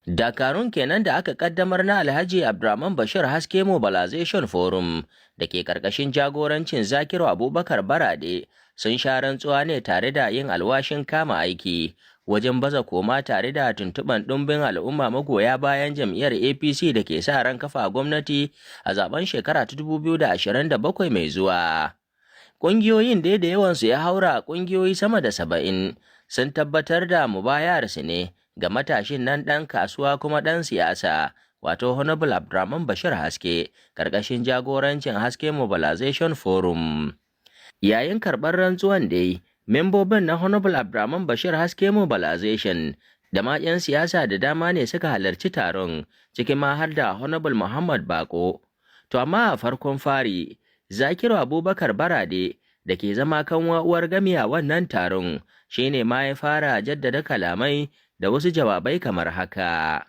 Dakarun kenan da aka kaddamar na Alhaji Abdurrahman Bashir Haske Mobilization Forum da ke karkashin jagorancin Zakiru Abubakar Barade sun sha rantsuwa ne tare da yin alwashin kama aiki wajen baza koma tare da tuntuɓan ɗumbin al'umma magoya bayan jam'iyyar APC da ke sa ran kafa gwamnati a zaben shekara ta 2027 mai zuwa. Ƙungiyoyin da yawansu ya haura ƙungiyoyi sama da 70 sun tabbatar da mubayarsu ne ga matashin nan ɗan kasuwa kuma ɗan siyasa wato Honorable Abdurrahman Bashir Haske ƙarƙashin jagorancin Haske Mobilization Forum. Yayin karɓar rantsuwan dai, membobin na Honorable Abdurrahman Bashir Haske Mobilization da ma 'yan siyasa da dama ne suka halarci taron, cikin ma har da Honorable Muhammad Bako. To amma a farkon fari, Zakiru Abubakar Barade da ke zama kan uwar gami a wannan taron shine ma ya fara jaddada kalamai da wasu jawabai kamar haka.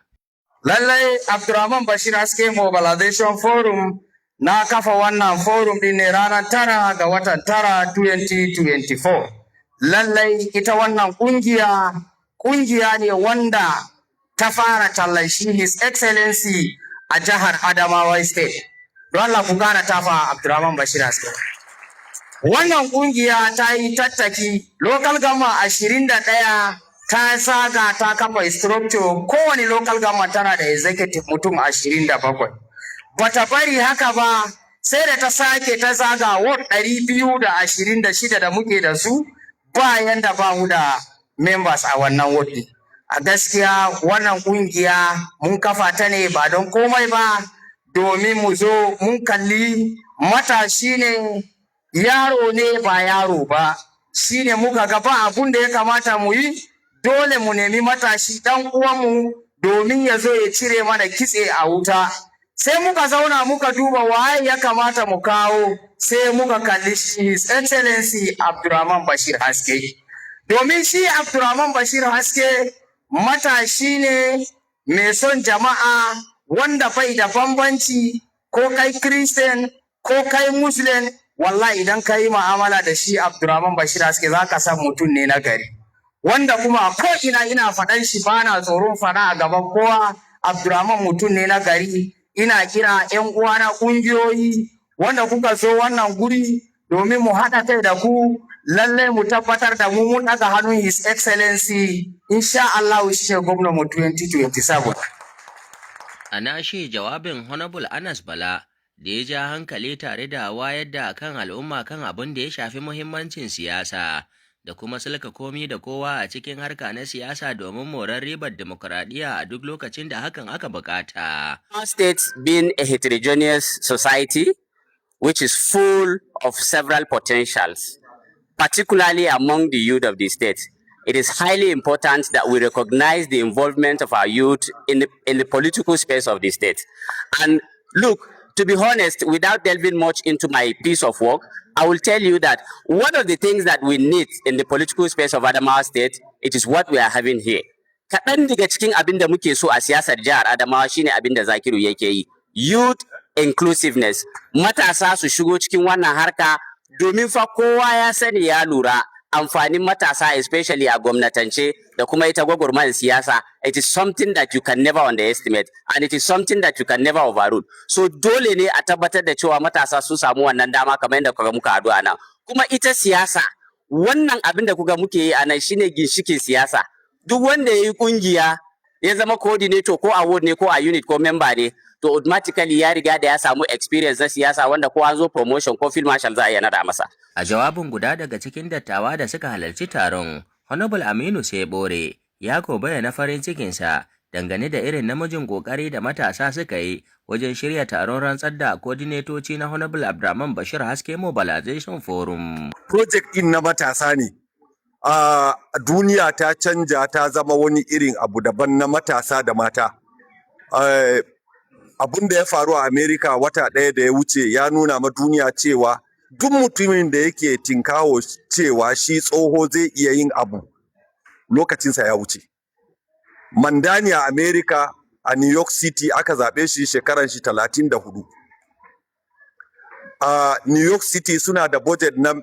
Lallai Abdurrahman Bashir Haske Mobilization Forum na kafa wannan forum din ne ranar 9 ga watan 9 2024. Lallai ita wannan kungiya ne wanda ta fara tallashi His Excellency a jihar Adamawa State. Don Allah ku gane tafa Abdurrahman Bashir Haske. Wannan kungiya ta yi tattaki local government 21 ta saga ta kafa structure, kowane local government tana da executive mutum 27. Bata bari haka ba sai da ta sake ta zaga ward 226 da muke da su bayan da ba mu da members a wannan ward. A gaskiya wannan kungiya mun kafa ta ne ba don komai ba, domin mu zo mun kalli matashi ne, yaro ne ba yaro ba, shine muka ga ba abun da ya kamata mu yi, dole mu nemi matashi dan uwanmu domin ya zo ya cire mana kitse a wuta. Sai muka zauna muka duba waye ya kamata mu kawo, sai muka kalli His Excellency Abdurrahman Bashir Haske. Domin shi Abdurrahman Bashir Haske matashi ne mai son jama'a, wanda bai da bambanci ko kai Christian ko kai Muslim, wallahi idan ka yi mu'amala da shi Abdurrahman Bashir Haske za ka san mutum ne na gari. Wanda kuma ko ina faɗan shi bana tsoron faɗa a gaban kowa, Abdurrahman mutum ne na gari. Ina kira 'yan uwana ƙungiyoyi wanda kuka zo wannan guri domin mu haɗa kai da ku, lallai mu tabbatar da mu mun ɗaga hannun His Excellency, insha Allah shi ne gwamnan mu 2027. A nashi jawabin Honorable Anas Bala da ya ja hankali tare da wayar da kan al'umma kan abin da ya shafi muhimmancin siyasa da kuma sulka komi da kowa a cikin harka na siyasa domin morar ribar demokuraɗiyya a duk lokacin da hakan aka bukata. Our state being a heterogeneous society which is full of several potentials, particularly among the youth of the state, it is highly important that we recognize the involvement of our youth in the political space of the state. And look, to be honest, without delving much into my piece of work, I will tell you that one of the things that we need in the political space of Adamawa State, it is what we are having here. Kaɗan daga cikin abin da muke so a siyasar jihar Adamawa shine abin da Zakiru yake yi. Youth inclusiveness. Matasa su shigo cikin wannan harka domin fa kowa ya sani ya lura amfanin matasa, especially a gwamnatance da kuma ita gwagwarmayar siyasa. It is something that you can never underestimate and it is something that you can never overrule. So dole ne a tabbatar da cewa matasa su samu wannan dama kamar yadda kuka muka haɗu a nan. Kuma ita siyasa, wannan abin da kuka muke yi a nan shine ginshikin siyasa. Duk wanda ya yi kungiya ya zama coordinator ko a ward ne ko a unit ko member ne, to automatically ya riga da ya samu experience na siyasa wanda ko an zo promotion ko field marshal za a iya nada masa. A jawabin guda daga cikin dattawa da suka halarci taron, Honorable Aminu Sebore ya ko bayyana farin cikinsa dangane da irin namijin kokari da matasa suka yi wajen shirya taron rantsar da coordinatoci na Honorable Abdurrahman Bashir Haske Mobilization Forum. Project din na matasa ne. A duniya ta canja, ta zama wani irin abu daban na matasa da mata. Abun da ya faru a Amerika wata ɗaya da ya wuce ya nuna ma duniya cewa duk mutumin da yake tinkawo cewa shi tsoho zai iya yin abu, lokacinsa ya wuce. Mandani a Amerika a New York City aka zaɓe shi shekaran shi 34. A New York City suna da budget na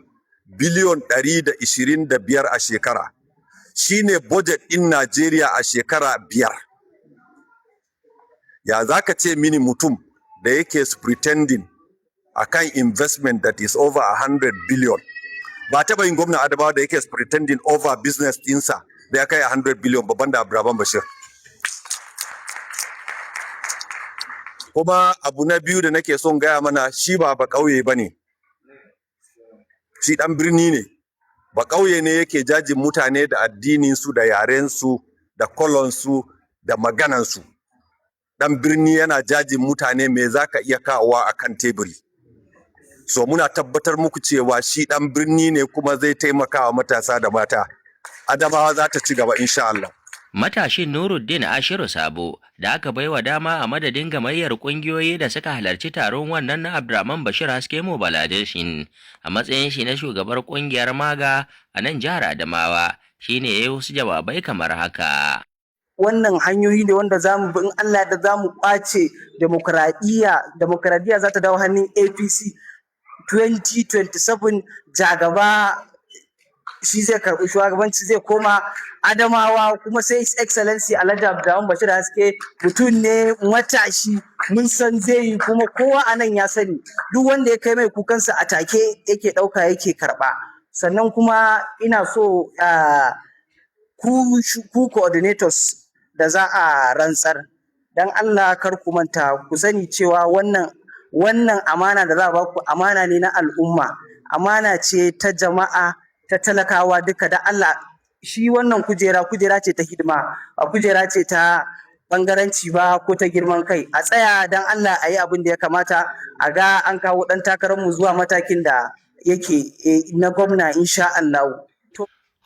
biliyon 125 a shekara. Shi ne budget ɗin Najeriya a shekara 5. Ya za ka ce mini mutum da yake pretending akan investment that is over 100 billion. Ba taɓa yin gwamnan Adamawa da yake pretending over business ɗinsa da ya kai 100 billion babban da Abdurrahman Bashir. Kuma abu na biyu da nake son gaya mana, shi ba ƙauye ba ne. Shi ɗan birni ne. Ba ƙauye ne yake jajin mutane da addininsu da yarensu da kolonsu da maganansu. Ɗan birni yana jajin mutane me za ka iya kawowa a kan teburi. So muna tabbatar muku cewa shi ɗan birni ne kuma zai taimaka wa matasa da mata. Adamawa za ta ci gaba insha Allah. Matashin Nuruddin Ashiru Sabo da aka baiwa dama a madadin gamayyar ƙungiyoyi da suka halarci taron wannan na Abdurrahman Bashir Haske Mobilization a matsayin shi na shugabar ƙungiyar MAGA a nan jihar Adamawa shine ya yi wasu jawabai kamar haka. Wannan hanyoyi ne wanda zamu bi in Allah da zamu ƙwace demokradiyya za ta dawo hannun APC 2027 jagaba shi zai karɓi shugabanci zai koma Adamawa kuma sai His Excellency Alhaji Abdurrahman Bashir Haske mutum ne matashi mun san zai yi kuma kowa a nan ya sani duk wanda ya kai mai kukansa a take yake ɗauka yake karɓa. Sannan kuma ina so ku coordinators da za a rantsar dan Allah kar ku manta ku sani cewa wannan amana da za a baku amana ne na al'umma, amana ce ta jama'a ta talakawa duka da Allah. Shi wannan kujera ce ta hidima, a kujera ce ta bangaranci ba ko ta girman kai. A tsaya dan Allah a yi abin da ya kamata a ga an kawo ɗan takararmu zuwa matakin da yake na gwamna insha Allah.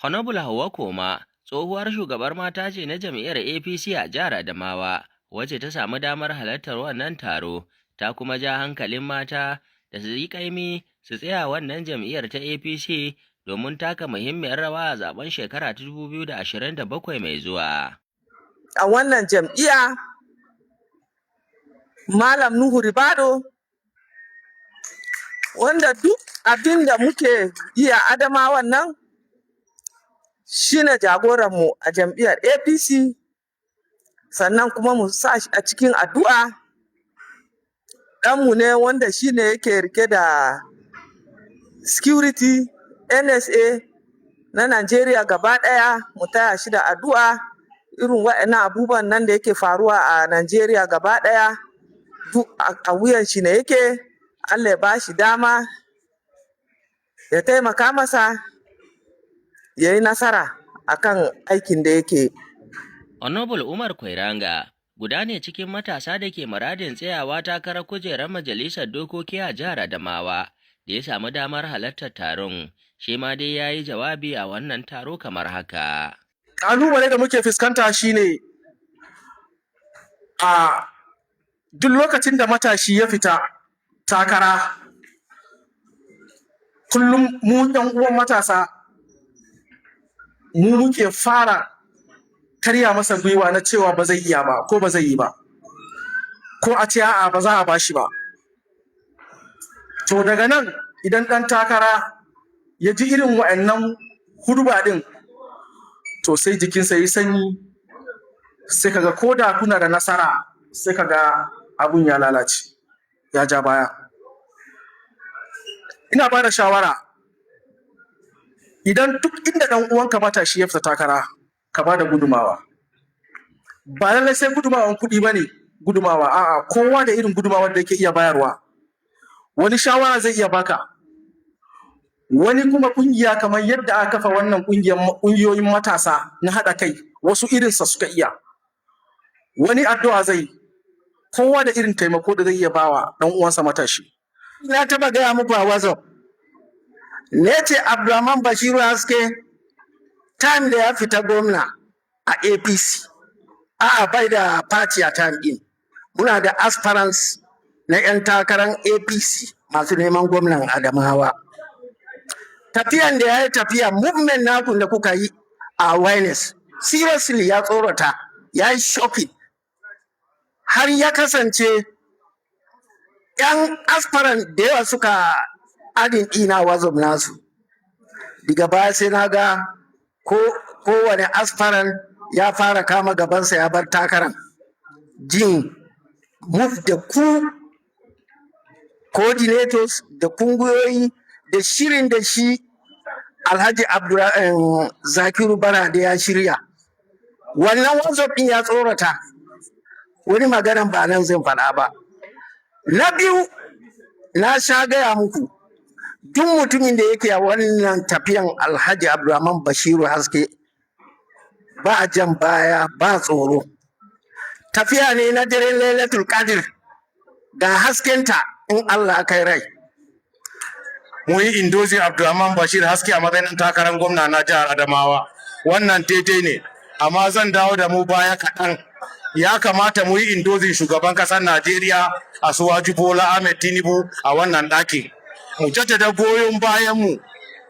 Honorable Hauwa Koma tsohuwar shugabar mata ce na jam'iyyar APC a jihar Adamawa wacce ta samu damar halartar wannan taro, ta kuma ja hankalin mata da su yi kaimi su tsaya wannan jam'iyyar ta APC domin taka muhimmiyar rawa a zaben shekara 2027 mai zuwa. A wannan jam'iyya Malam Nuhu Ribado wanda duk abin da muke yi a Adamawan nan shine jagoranmu a jam'iyyar APC, sannan kuma mu sa shi a cikin addu'a. Ɗanmu ne wanda shine yake rike da security NSA na Najeriya gaba ɗaya, mu taya shi da addu'a. Irin waɗannan abubuwan nan da yake faruwa a Najeriya gaba ɗaya duk a wuyan shi ne yake. Allah ya ba shi dama ya taimaka masa ya yi nasara akan aikin da yake. Honorable Umar Kwairanga guda ne cikin matasa da ke muradin tsayawa takarar kujerar majalisar dokoki a jihar Adamawa da ya samu damar halartar taron. Shi ma dai ya yi jawabi a wannan taro kamar haka. Ƙalubale da muke fuskanta shine a duk lokacin da matashi ya fita takara, kullum mu ɗan uwan matasa mu muke fara karya masa gwiwa na cewa ba zai iya ba ko ba zai yi ba, ko a ce a'a ba za a bashi ba. To daga nan idan ɗan takara ya ji irin wa'annan huduba ɗin, to sai jikinsa yi sanyi, sai kaga ko da kuna da nasara sai kaga abun ya lalace, ya ja baya. Ina ba da shawara, idan duk inda ɗan uwanka matashi ya fita takara, ka ba da gudumawa. Ba lallai sai gudumawan kuɗi ba ne gudumawa, a'a kowa da irin gudumawar da yake iya bayarwa. Wani shawara zai iya baka, wani kuma ƙungiya kamar yadda aka kafa wannan ƙungiyoyin matasa na haɗa kai, wasu irinsa suka iya. Wani addu'a zai, kowa da irin taimako da zai iya bawa ɗan uwansa matashi. Na taɓa gaya muku a WhatsApp, ne ce Abdurrahman Bashir Haske time da ya fita gwamna a APC, a'a bai da party a time ɗin. Muna da aspirants na 'yan takarar APC masu neman gwamnan Adamawa. Tafiyan da ya yi tafiya, movement naku da kuka yi a awareness, seriously ya tsorata, ya yi shocking. Har ya kasance 'yan aspirant da yawa suka adin ɗina WhatsApp nasu. Daga baya sai na ga kowane aspirant ya fara kama gabansa ya bar takaran, jin move da ku coordinators da kungiyoyi da shirin da shi Alhaji Zakiru Barade ya shirya. Wannan WhatsApp ɗin ya tsorata, wani maganan ba nan zan faɗa ba. Na biyu, na sha gaya muku, duk mutumin da yake a wannan tafiyan Alhaji Abdulrahman Bashiru Haske ba jan baya ba tsoro. Tafiya ne na daren Lailatul Qadr ga haskenta in Allah kai rai. Mu yi indozi Abdulrahman Bashir Haske a matsayin takarar gwamna na jihar Adamawa. Wannan daidai ne, amma zan dawo da mu baya kaɗan. Ya kamata mu yi indozin shugaban ƙasar Najeriya Asuwaju Bola Ahmed Tinubu a wannan ɗakin. Mu jaddada goyon bayanmu,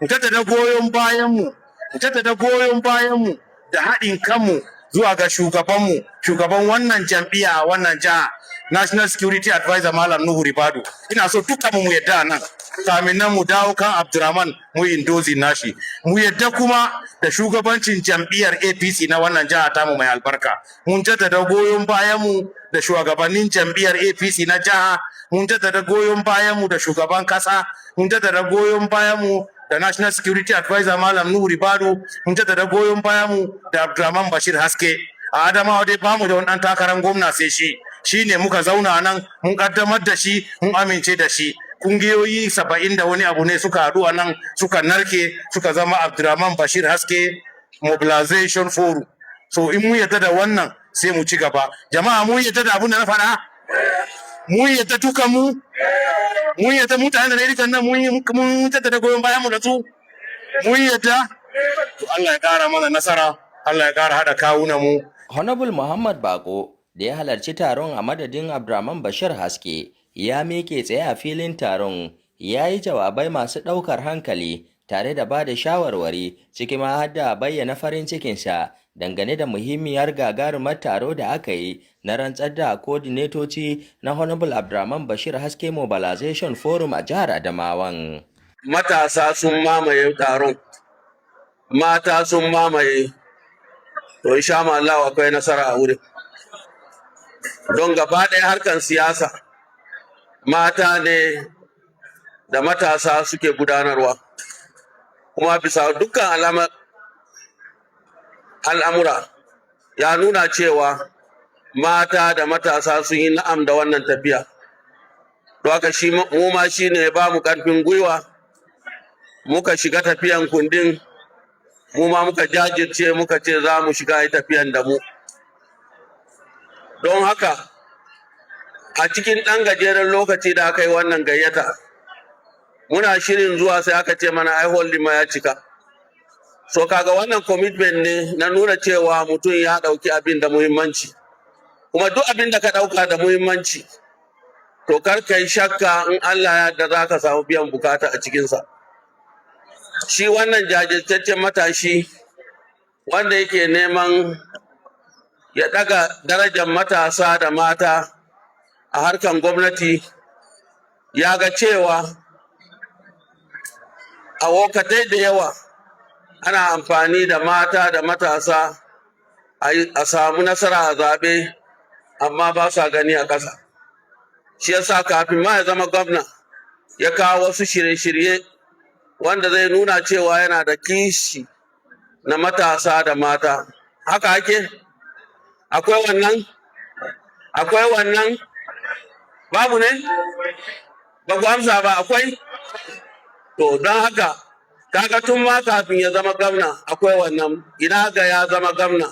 mu jaddada goyon bayanmu, mu jaddada goyon bayanmu da haɗin kanmu zuwa ga shugabanmu, shugaban wannan jam'iyya a wannan jiha, National Security Advisor Malam Nuhu Ribadu. Ina so dukkanmu mu yadda nan. Kamin nan mu dawo kan Abdurrahman mu indozi nashi. Mu yadda kuma da shugabancin jam'iyyar APC na wannan jiha tamu mai albarka. Mun jaddada goyon bayanmu da shugabannin jam'iyyar APC na jiha, mun jaddada goyon bayanmu da shugaban kasa, mun jaddada goyon bayanmu da National Security Advisor Malam Nuhu Ribadu, mun jaddada goyon bayanmu da Abdurrahman Bashir Haske. A Adamawa dai bamu da wani ɗan takarar gwamna sai shi ne muka zauna nan mun kaddamar da shi mun amince da shi. Kungiyoyi 70 da wani abu ne suka haɗu a nan suka narke suka zama Abdulrahman Bashir Haske Mobilization Forum. So in mu yadda da wannan sai mu ci gaba. Jama'a mu yadda da abin da na faɗa? Mu yadda dukan mu yadda mutane da ne nan mun yadda da goyon bayan mu da su? Mu yadda? To Allah ya ƙara mana nasara, Allah ya ƙara haɗa kawunan mu. Honorable Muhammad Bako da ya halarci taron a madadin Abdulrahman Bashir Haske ya miƙe tsaye a filin taron, ya yi jawabai masu ɗaukar hankali tare da ba da shawarwari, ciki ma har da bayyana farin cikinsa dangane da muhimmiyar gagarumar taro da aka yi na rantsar da kodinetoci na Honorable Abdulrahman Bashir Haske Mobilization Forum a jihar Adamawan. Matasa sun mamaye taron, mata sun mamaye, to insha Allah akwai nasara a wurin. Don gaba ɗaya harkar siyasa mata ne da matasa suke gudanarwa, kuma bisa dukkan al'amura ya nuna cewa mata da matasa sun yi na'am da wannan tafiya. Don haka mu ma shi ne ba mu ƙarfin gwiwa muka shiga tafiyan kundin, mu ma muka jajirce muka ce za mu shiga tafiyan da mu. Don haka a cikin ɗan gajeren lokaci da aka yi wannan gayyata, muna shirin zuwa sai aka ce mana ai holding ma ya cika. So kaga wannan commitment ne na nuna cewa mutum ya ɗauki abin da muhimmanci, kuma duk abin da ka ɗauka da muhimmanci to kar ka yi shakka in Allah ya yarda za ka samu biyan bukata a cikinsa. Shi wannan jajirtaccen matashi wanda yake neman ya ɗaga darajar matasa da mata a harkan gwamnati, ya ga cewa a wokatai da yawa ana amfani da mata da matasa a samu nasara a zaɓe, amma ba sa gani a ƙasa. Shi yasa kafin ma ya zama gwamna ya kawo wasu shirye-shirye wanda zai nuna cewa yana da kishi na matasa da mata. Haka ake? Akwai wannan? Akwai wannan? Babu ne? Ba ku amsa ba, akwai? To don haka, kaga tun ma kafin ya zama gwamna akwai wannan. Ina ga ya zama gwamna,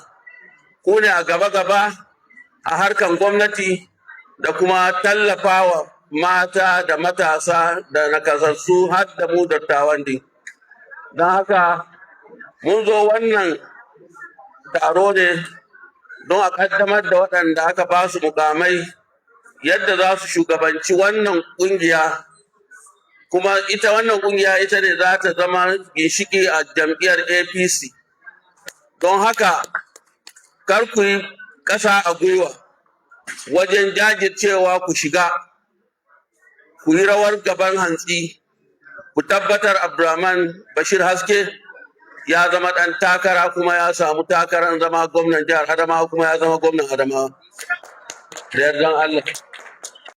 ku ne a gaba-gaba a harkan gwamnati da kuma tallafawa mata da matasa da nakasassu har da mu dattawan din. Don haka mun zo wannan taro ne don a kaddamar da waɗanda aka ba su mukamai yadda za su shugabanci wannan ƙungiya, kuma ita wannan ƙungiya ita ne za ta zama ginshiki a jam'iyyar APC. Don haka kar ku yi ƙasa a gwiwa wajen jajircewa, ku shiga ku yi rawar gaban hantsi, ku tabbatar Abdulrahman Bashir Haske ya zama ɗan takara kuma ya samu takarar zama gwamnan jihar Adamawa kuma ya zama gwamnan Adamawa. da yardan Allah